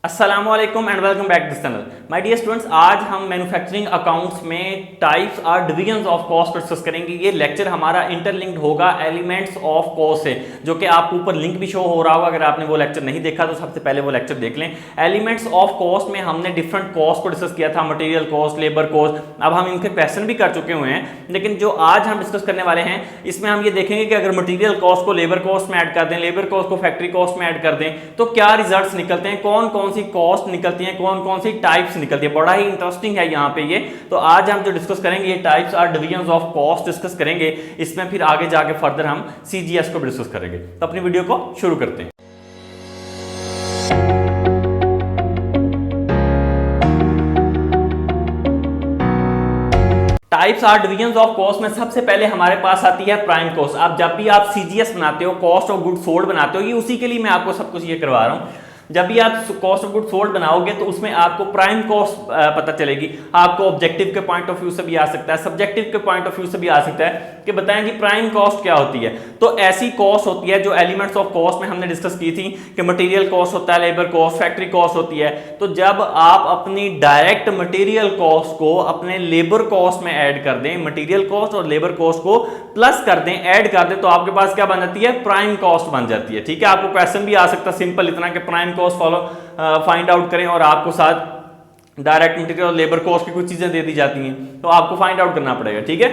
अस्सलाम वालेकुम and welcome back this channel my dear students. आज हम मैन्युफैक्चरिंग अकाउंट्स में टाइप्स और डिवीजंस ऑफ कॉस्ट डिस्कस करेंगे। ये लेक्चर हमारा इंटरलिंक्ड होगा एलिमेंट्स ऑफ कॉस्ट से, जो कि आपको ऊपर लिंक भी शो हो रहा होगा। अगर आपने वो लेक्चर नहीं देखा तो सबसे पहले वो लेक्चर देख लें। एलिमेंट्स ऑफ कॉस्ट में हमने डिफरेंट कॉस्ट को डिस्कस किया था, मटेरियल कॉस्ट, लेबर कॉस्ट। अब हम इनके क्वेश्चन भी कर चुके हुए हैं, लेकिन जो आज हम डिस्कस करने वाले हैं इसमें हम ये देखेंगे कि अगर मटेरियल कॉस्ट को लेबर कॉस्ट में ऐड कर दें, लेबर कॉस्ट को फैक्ट्री कॉस्ट में ऐड कर दें, तो क्या रिजल्ट्स निकलते हैं, कौन कौन सी कॉस्ट निकलती हैं, कौन कौन सी टाइप्स निकलती है। बड़ा ही इंटरेस्टिंग है यहाँ पे ये। तो आज हम जो डिस्कस करेंगे ये टाइप्स और डिवीजंस ऑफ कॉस्ट डिस्कस करेंगे। इसमें फिर आगे जाके फर्दर हम सीजीएस को भी डिस्कस करेंगे। तो अपनी वीडियो को शुरू करते हैं। टाइप्स और डिवीजंस ऑफ कॉस्ट में सबसे पहले हमारे पास आती है प्राइम कॉस्ट। आप जब भी आप सीजीएस बनाते हो, कॉस्ट ऑफ गुड्स सोल्ड बनाते हो, ये उसी के लिए मैं आपको सब कुछ ये करवा रहा हूं। जब भी आप कॉस्ट ऑफ गुड्स सोल्ड बनाओगे तो उसमें आपको प्राइम कॉस्ट पता चलेगी। आपको ऑब्जेक्टिव के पॉइंट ऑफ व्यू से भी आ सकता है, सब्जेक्टिव के पॉइंट ऑफ व्यू से भी आ सकता है कि बताएं जी प्राइम कॉस्ट क्या होती है। तो ऐसी कॉस्ट होती है जो एलिमेंट्स ऑफ कॉस्ट में हमने डिस्कस की थी कि मटेरियल कॉस्ट होता है, लेबर कॉस्ट, फैक्ट्री कॉस्ट होती है। तो जब आप अपनी डायरेक्ट मटेरियल कॉस्ट को अपने लेबर कॉस्ट में ऐड कर दें, मटेरियल कॉस्ट और लेबर कॉस्ट को प्लस कर दें, ऐड कर दें, तो आपके पास क्या बन जाती है, प्राइम कॉस्ट बन जाती है। ठीक है, आपको क्वेश्चन भी आ सकता है सिंपल इतना कि प्राइम कॉस्ट फाइंड आउट करें और आपको साथ डायरेक्ट मटेरियल और लेबर कॉस्ट की कुछ चीजें दे दी जाती हैं, तो आपको फाइंड आउट करना पड़ेगा। ठीक है,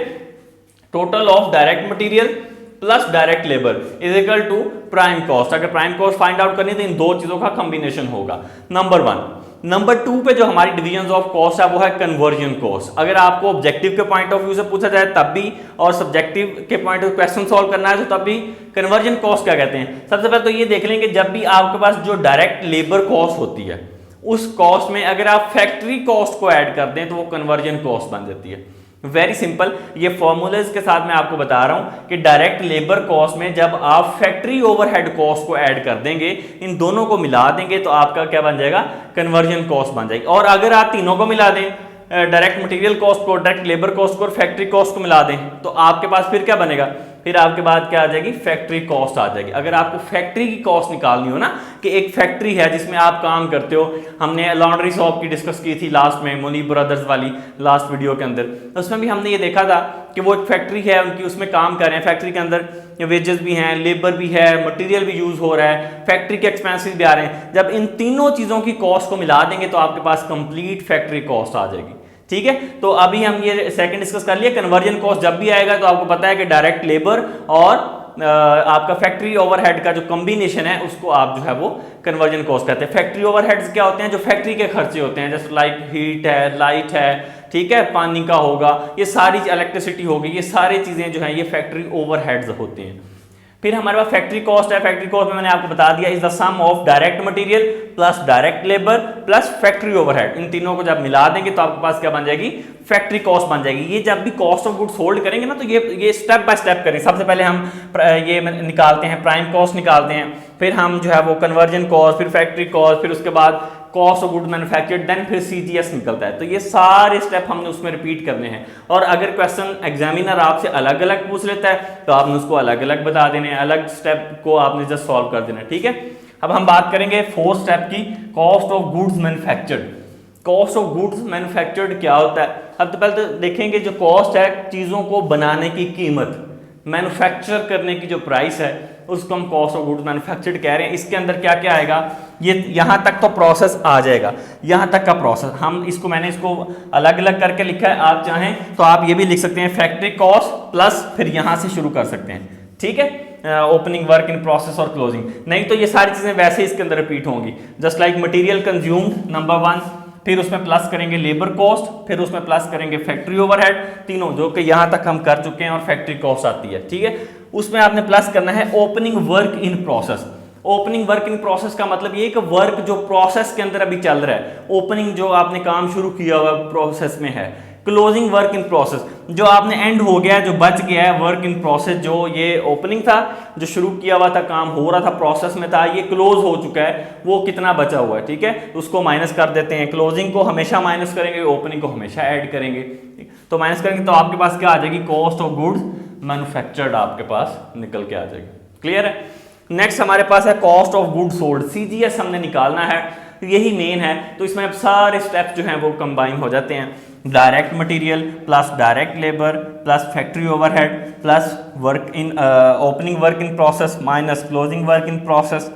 total of direct material plus direct labour is equal to prime cost. अगर प्राइम कॉस्ट फाइंड आउट करनी तो इन दो चीजों का कॉम्बिनेशन होगा, नंबर वन। नंबर टू पे जो हमारी डिवीजन ऑफ कॉस्ट है वो है कन्वर्जन कॉस्ट। अगर आपको ऑब्जेक्टिव के पॉइंट ऑफ व्यू से पूछा जाए तब भी, और सब्जेक्टिव के पॉइंट ऑफ क्वेश्चन सॉल्व करना है तो तब भी कन्वर्जन कॉस्ट क्या कहते हैं। सबसे पहले तो ये देख लेंगे, जब भी आपके पास जो डायरेक्ट लेबर कॉस्ट होती है उस कॉस्ट में अगर आप फैक्ट्री कॉस्ट को ऐड कर दें तो वो कन्वर्जन कॉस्ट बन जाती है। वेरी सिंपल, ये फॉर्मूलेज के साथ मैं आपको बता रहा हूं कि डायरेक्ट लेबर कॉस्ट में जब आप फैक्ट्री ओवरहेड कॉस्ट को ऐड कर देंगे, इन दोनों को मिला देंगे तो आपका क्या बन जाएगा, कन्वर्जन कॉस्ट बन जाएगी। और अगर आप तीनों को मिला दें, डायरेक्ट मटेरियल कॉस्ट को, डायरेक्ट लेबर कॉस्ट को और फैक्ट्री कॉस्ट को मिला दें, तो आपके पास फिर क्या बनेगा, फिर आपके बाद क्या आ जाएगी, फैक्ट्री कॉस्ट आ जाएगी। अगर आपको फैक्ट्री की कॉस्ट निकालनी हो ना, कि एक फैक्ट्री है जिसमें आप काम करते हो, हमने लॉन्ड्री शॉप की डिस्कस की थी लास्ट में, मुनीब ब्रदर्स वाली लास्ट वीडियो के अंदर, उसमें भी हमने ये देखा था कि वो एक फैक्ट्री है, उनकी उसमें काम कर रहे हैं, फैक्ट्री के अंदर वेजेस भी हैं, लेबर भी है, मटेरियल भी यूज हो रहा है, फैक्ट्री के एक्सपेंसेस भी आ रहे हैं। जब इन तीनों चीजों की कॉस्ट को मिला देंगे तो आपके पास कंप्लीट फैक्ट्री कॉस्ट आ जाएगी। ठीक है, तो अभी हम ये सेकंड डिस्कस कर लिए। कन्वर्जन कॉस्ट जब भी आएगा तो आपको पता है कि डायरेक्ट लेबर और आपका फैक्ट्री ओवरहेड का जो कॉम्बिनेशन है उसको आप जो है वो कन्वर्जन कॉस्ट कहते हैं। फैक्ट्री ओवरहेड्स क्या होते हैं, जो फैक्ट्री के खर्चे होते हैं, जैसे लाइक हीट है, लाइट है, ठीक है, पानी का होगा, ये सारी इलेक्ट्रिसिटी होगी, ये सारी चीजें जो है ये फैक्ट्री ओवरहेड्स होते हैं। फिर हमारे पास फैक्ट्री कॉस्ट है। फैक्ट्री कॉस्ट में मैंने आपको बता दिया is the sum of direct material plus direct labour plus factory overhead. इन तीनों को जब मिला देंगे तो आपके पास क्या बन जाएगी, फैक्ट्री कॉस्ट बन जाएगी। ये जब भी कॉस्ट ऑफ गुड्स सोल्ड करेंगे ना तो ये स्टेप बाय स्टेप करेंगे। सबसे पहले हम ये निकालते हैं, प्राइम कॉस्ट निकालते हैं, फिर हम जो है वो कन्वर्जन कॉस्ट, फिर फैक्ट्री कॉस्ट, फिर उसके बाद cost of good manufactured, then फिर सीजीएस निकलता है। तो ये सारे स्टेप हमने उसमें रिपीट करने हैं। और अगर क्वेश्चन एग्जामिनर आपसे अलग अलग पूछ लेता है तो आपने उसको अलग अलग बता देने हैं, अलग स्टेप को आपने जस्ट सॉल्व कर देना है। ठीक है, अब हम बात करेंगे फोर्थ स्टेप की, cost of goods manufactured. Cost of goods manufactured क्या होता है। अब तो पहले तो देखेंगे जो कॉस्ट है, चीजों को बनाने की कीमत, मैन्युफैक्चर करने की जो प्राइस है उसको हम कॉस्ट ऑफ गुड्स मैन्युफैक्चर्ड कह रहे हैं। इसके अंदर क्या क्या आएगा, ये यहां तक तो प्रोसेस आ जाएगा, यहां तक का प्रोसेस हम इसको, मैंने इसको अलग अलग करके लिखा है, आप चाहें तो आप ये भी लिख सकते हैं फैक्ट्री कॉस्ट प्लस फिर यहां से शुरू कर सकते हैं। ठीक है, ओपनिंग, वर्क इन प्रोसेस और क्लोजिंग। नहीं तो ये सारी चीजें वैसे इसके अंदर रिपीट होंगी, just like material consumed number one, फिर उसमें प्लस करेंगे लेबर कॉस्ट, फिर उसमें प्लस करेंगे फैक्ट्री ओवरहेड, तीनों जो कि यहां तक हम कर चुके हैं, और फैक्ट्री कॉस्ट आती है। ठीक है, उसमें आपने प्लस करना है opening work in process. Opening work in process का मतलब ये कि वर्क जो प्रोसेस के अंदर अभी चल रहा है, ओपनिंग जो आपने काम शुरू किया हुआ प्रोसेस में है, क्लोजिंग वर्क इन प्रोसेस जो आपने एंड हो गया है, जो बच गया है वर्क इन प्रोसेस, जो ये ओपनिंग था, जो शुरू किया हुआ था, काम हो रहा था, प्रोसेस में था, ये क्लोज हो चुका है, वो कितना बचा हुआ है। ठीक है, उसको माइनस कर देते हैं। क्लोजिंग को हमेशा माइनस करेंगे, ओपनिंग को हमेशा ऐड करेंगे। तो माइनस करेंगे तो आपके पास क्या आ जाएगी, कॉस्ट ऑफ गुड्स मैन्युफैक्चर्ड आपके पास निकल के आ जाएगी। क्लियर है। नेक्स्ट हमारे पास है cost of goods sold, CGS हमने निकालना है। यही मेन है। तो इसमें अब सारे स्टेप्स जो हैं वो कंबाइन हो जाते हैं, direct material plus direct labour plus factory overhead plus work in opening work in process minus closing work in process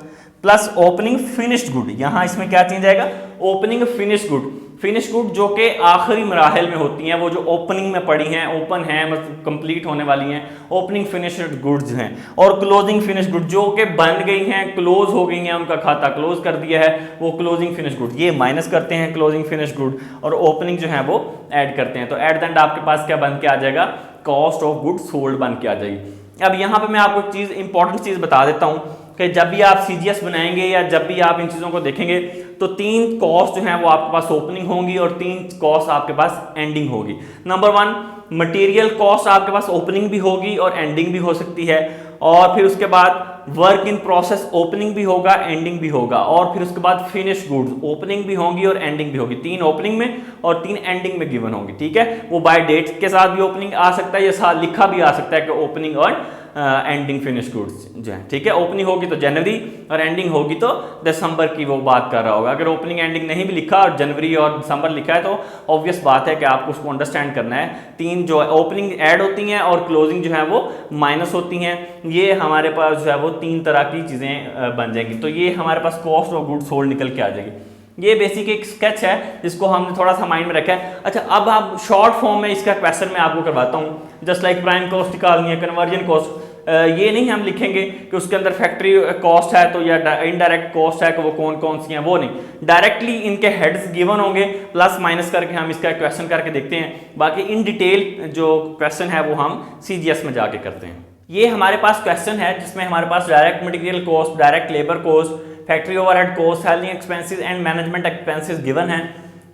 plus opening finished good. यहाँ इसमें क्या चेंज आएगा, opening finished good. Finish good जो कि आखिरी मराहल में होती हैं, वो जो ओपनिंग में पड़ी हैं, ओपन हैं, मतलब कंप्लीट होने वाली हैं, ओपनिंग फिनिश्ड गुड्स हैं। और क्लोजिंग फिनिश गुड जो कि बन गई हैं, क्लोज हो गई हैं, उनका खाता क्लोज कर दिया है, वो क्लोजिंग फिनिश गुड। ये माइनस करते हैं क्लोजिंग फिनिश गुड और ओपनिंग जो है वो ऐड करते हैं। तो एट द एंड आपके पास क्या बन के आ जाएगा, कॉस्ट ऑफ गुड सोल्ड बन के आ जाएगी। अब यहाँ पे मैं आपको एक चीज़ इंपॉर्टेंट चीज़ बता देता हूँ कि जब भी आप सीजीएस बनाएंगे या जब भी आप इन चीज़ों को देखेंगे तो 3 कॉस्ट जो हैं वो आपके पास ओपनिंग होंगी और 3 कॉस्ट आपके पास एंडिंग होगी। नंबर 1 मटेरियल कॉस्ट आपके पास ओपनिंग भी होगी और एंडिंग भी हो सकती है, और फिर उसके बाद वर्क इन प्रोसेस ओपनिंग भी होगा, एंडिंग भी होगा, और फिर उसके बाद फिनिश गुड्स ओपनिंग भी होंगी और एंडिंग भी होगी। 3 ओपनिंग में और 3 एंडिंग में गिवन होंगी। ठीक है, वो बाय डेट के साथ भी ओपनिंग आ सकता है या साथ लिखा भी आ सकता है कि ओपनिंग और एंडिंग फिनिश गुड्स जो है। ठीक है, ओपनिंग होगी तो जनवरी और एंडिंग होगी तो दिसंबर की वो बात कर रहा होगा। अगर ओपनिंग एंडिंग नहीं भी लिखा और जनवरी और दिसंबर लिखा है तो ऑब्वियस बात है कि आपको उसको अंडरस्टैंड करना है। 3 जो ओपनिंग ऐड होती हैं और क्लोजिंग जो है वो माइनस होती हैं। ये हमारे पास जो है वो 3 तरह की चीज़ें बन जाएंगी। तो ये हमारे पास कॉस्ट ऑफ गुड्स सोल्ड निकल के आ जाएगी। ये बेसिक एक स्केच है जिसको हमने थोड़ा सा माइंड में रखा है। अच्छा, अब आप शॉर्ट फॉर्म में इसका क्वेश्चन मैं आपको करवाता हूँ। जस्ट लाइक प्राइम कॉस्ट निकालनी है, कन्वर्जन कॉस्ट, ये नहीं हम लिखेंगे कि उसके अंदर फैक्ट्री कॉस्ट है तो या इनडायरेक्ट कॉस्ट है कि वो कौन कौन सी हैं, वो नहीं। डायरेक्टली इनके हेड्स गिवन होंगे, प्लस माइनस करके हम इसका क्वेश्चन करके देखते हैं। बाकी इन डिटेल जो क्वेश्चन है वो हम सीजीएस में जाके करते हैं। ये हमारे पास क्वेश्चन है जिसमें हमारे पास direct material cost, direct labour cost, factory overhead cost, selling expenses and management expenses given है।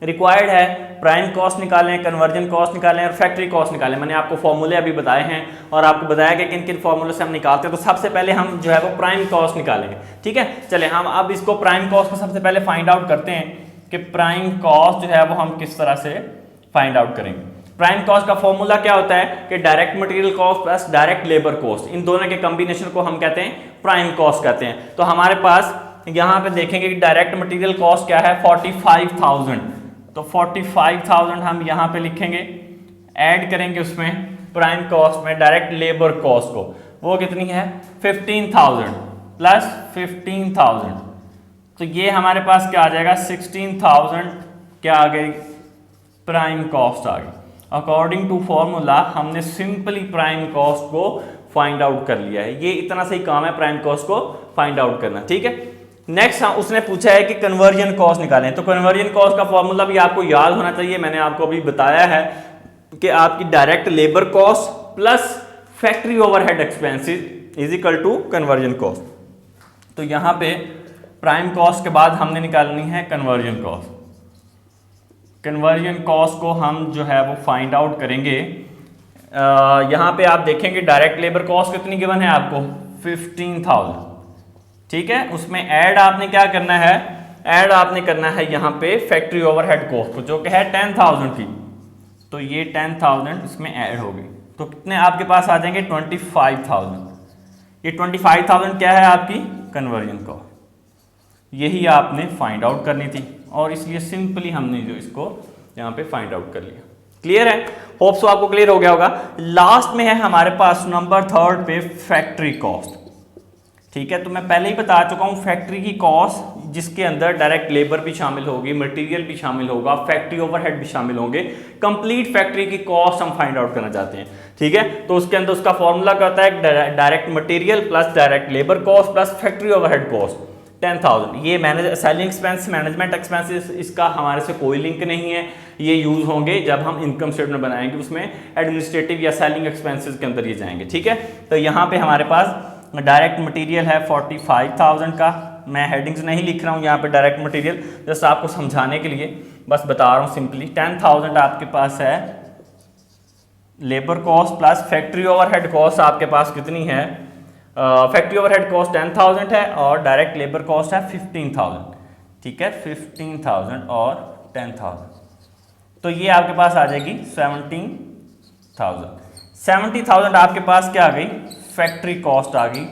रिक्वायर्ड है प्राइम कॉस्ट निकालें, कन्वर्जन कॉस्ट निकालें और फैक्ट्री कॉस्ट निकालें। मैंने आपको फॉर्मूले अभी बताए हैं और आपको बताया कि किन किन फॉर्मूले से हम निकालते हैं। तो सबसे पहले हम जो है वो प्राइम कॉस्ट निकालेंगे। ठीक है, चले हम अब इसको प्राइम कॉस्ट को सबसे पहले फाइंड आउट करते हैं कि प्राइम कॉस्ट जो है वो हम किस तरह से फाइंड आउट करेंगे। प्राइम कॉस्ट का फॉर्मूला क्या होता है कि direct material cost plus direct labour cost, इन दोनों के कॉम्बिनेशन को हम कहते हैं प्राइम कॉस्ट कहते हैं। तो हमारे पास यहाँ पे देखेंगे कि डायरेक्ट मटेरियल कॉस्ट क्या है, 45,000। तो 45,000 हम यहाँ पे लिखेंगे, ऐड करेंगे उसमें प्राइम कॉस्ट में डायरेक्ट लेबर कॉस्ट को, वो कितनी है 15,000 प्लस 15,000। तो ये हमारे पास क्या आ जाएगा 16,000 क्या आ गई, प्राइम कॉस्ट आ गई। अकॉर्डिंग टू फॉर्मूला हमने सिंपली प्राइम कॉस्ट को फाइंड आउट कर लिया है। ये इतना सही काम है प्राइम कॉस्ट को फाइंड आउट करना। ठीक है, नेक्स्ट उसने पूछा है कि कन्वर्जन कॉस्ट निकालें। तो कन्वर्जन कॉस्ट का फॉर्मूला भी आपको याद होना चाहिए। मैंने आपको अभी बताया है कि आपकी direct labour cost plus factory overhead expenses is equal to conversion cost. तो यहाँ पे प्राइम कॉस्ट के बाद हमने निकालनी है कन्वर्जन कॉस्ट। कन्वर्जन कॉस्ट को हम जो है वो फाइंड आउट करेंगे। यहाँ पे आप देखेंगे डायरेक्ट लेबर कॉस्ट कितनी गिवन है आपको 15,000। ठीक है, उसमें ऐड आपने क्या करना है, ऐड आपने करना है यहाँ पे फैक्ट्री ओवरहेड कॉस्ट को जो कि है 10,000 की। तो ये 10,000 इसमें ऐड हो गई तो कितने आपके पास आ जाएंगे 25,000। ये 25,000 क्या है आपकी कन्वर्जन कॉस्ट, यही आपने फाइंड आउट करनी थी और इसलिए सिंपली हमने जो इसको यहाँ पे फाइंड आउट कर लिया। क्लियर है, होप सो आपको क्लियर हो गया होगा। लास्ट में है हमारे पास नंबर 3 पे फैक्ट्री कॉस्ट। ठीक है, तो मैं पहले ही बता चुका हूँ फैक्ट्री की कॉस्ट जिसके अंदर डायरेक्ट लेबर भी शामिल होगी, मटेरियल भी शामिल होगा, फैक्ट्री ओवरहेड भी शामिल होंगे। कंप्लीट फैक्ट्री की कॉस्ट हम फाइंड आउट करना चाहते हैं। ठीक है, तो उसके अंदर उसका फॉर्मूला क्या होता है, direct material plus direct labour cost plus factory overhead cost 10,000। ये सेलिंग एक्सपेंस, मैनेजमेंट एक्सपेंसेस, इसका हमारे से कोई लिंक नहीं है। ये यूज होंगे जब हम इनकम स्टेटमेंट बनाएंगे, उसमें एडमिनिस्ट्रेटिव या सेलिंग एक्सपेंसेस के अंदर ये जाएंगे। ठीक है, तो यहाँ पे हमारे पास डायरेक्ट मटेरियल है 45,000 का। मैं हेडिंग्स नहीं लिख रहा हूँ यहाँ पे डायरेक्ट मटेरियल, जस्ट आपको समझाने के लिए बस बता रहा हूँ सिंपली। 10,000 आपके पास है labour cost plus factory overhead cost आपके पास कितनी है, फैक्ट्री ओवरहेड कॉस्ट 10,000 है और डायरेक्ट लेबर कॉस्ट है 15,000। ठीक है, 15,000 और 10,000 तो ये आपके पास आ जाएगी 70,000। 70,000 आपके पास क्या आ गई, फैक्ट्री कॉस्ट आ गई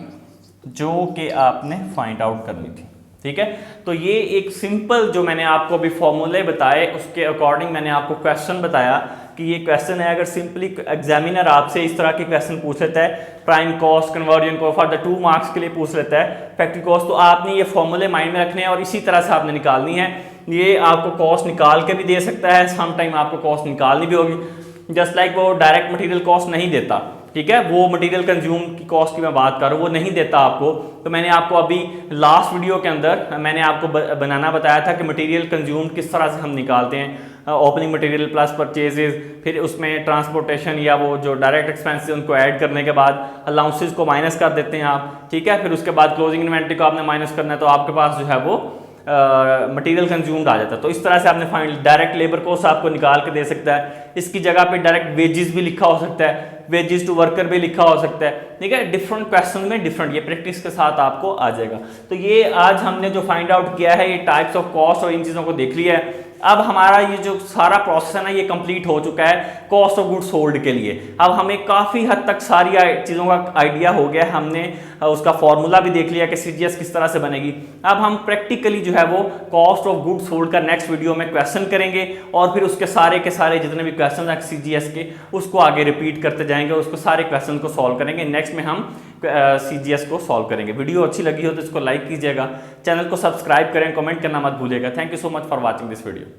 जो कि आपने फाइंड आउट करनी थी। ठीक है। तो ये एक सिंपल जो मैंने आपको अभी फॉर्मूले बताए उसके अकॉर्डिंग मैंने आपको क्वेश्चन बताया कि ये क्वेश्चन है। अगर सिंपली एग्जामिनर आपसे इस तरह के क्वेश्चन पूछ लेता है, prime cost, conversion cost for the 2 marks के लिए पूछ लेता है, फैक्ट्री कॉस्ट, तो आपने ये फॉर्मूले माइंड में रखने हैं और इसी तरह से आपने निकालनी है। ये आपको कॉस्ट निकाल के भी दे सकता है, सम टाइम आपको कॉस्ट निकालनी भी होगी। जस्ट लाइक वो डायरेक्ट मटेरियल कॉस्ट नहीं देता, ठीक है, वो मटेरियल कंज्यूम की कॉस्ट की मैं बात कर रहा हूँ, वो नहीं देता आपको। तो मैंने आपको अभी लास्ट वीडियो के अंदर मैंने आपको बनाना बताया था कि मटेरियल कंज्यूम किस तरह से हम निकालते हैं, ओपनिंग मटेरियल प्लस परचेजेस, फिर उसमें ट्रांसपोर्टेशन या वो जो डायरेक्ट एक्सपेंसेस उनको ऐड करने के बाद अलाउंसेस को माइनस कर देते हैं आप, ठीक है, फिर उसके बाद क्लोजिंग इन्वेंट्री को आपने माइनस करना है, तो आपके पास जो है वो मटेरियल कंज्यूम्ड आ जाता है। तो इस तरह से आपने फाइनल डायरेक्ट लेबर कॉस्ट आपको निकाल के दे सकता है। इसकी जगह पे डायरेक्ट वेजेस भी लिखा हो सकता है, वेजेस टू वर्कर भी लिखा हो सकता है, ठीक है। डिफरेंट क्वेश्चन में डिफरेंट, ये प्रैक्टिस के साथ आपको आ जाएगा। तो ये आज हमने जो फाइंड आउट किया है, ये टाइप्स ऑफ कॉस्ट और इन चीज़ों को देख लिया है। अब हमारा ये जो सारा प्रोसेस है ना, ये कंप्लीट हो चुका है कॉस्ट ऑफ गुड्स सोल्ड के लिए। अब हमें काफ़ी हद तक सारी चीज़ों का आइडिया हो गया, हमने उसका फॉर्मूला भी देख लिया कि सीजीएस किस तरह से बनेगी। अब हम प्रैक्टिकली जो है वो कॉस्ट ऑफ गुड्स सोल्ड का नेक्स्ट वीडियो में क्वेश्चन करेंगे और फिर उसके सारे के सारे जितने भी क्वेश्चन हैं सीजीएस के, उसको आगे रिपीट करते जाएंगे, उसको सारे क्वेश्चन को सॉल्व करेंगे। नेक्स्ट में हम सीजीएस को सॉल्व करेंगे। वीडियो अच्छी लगी हो तो इसको लाइक कीजिएगा, चैनल को सब्सक्राइब करें, कमेंट करना मत भूलिएगा। Thank you so much for watching this video.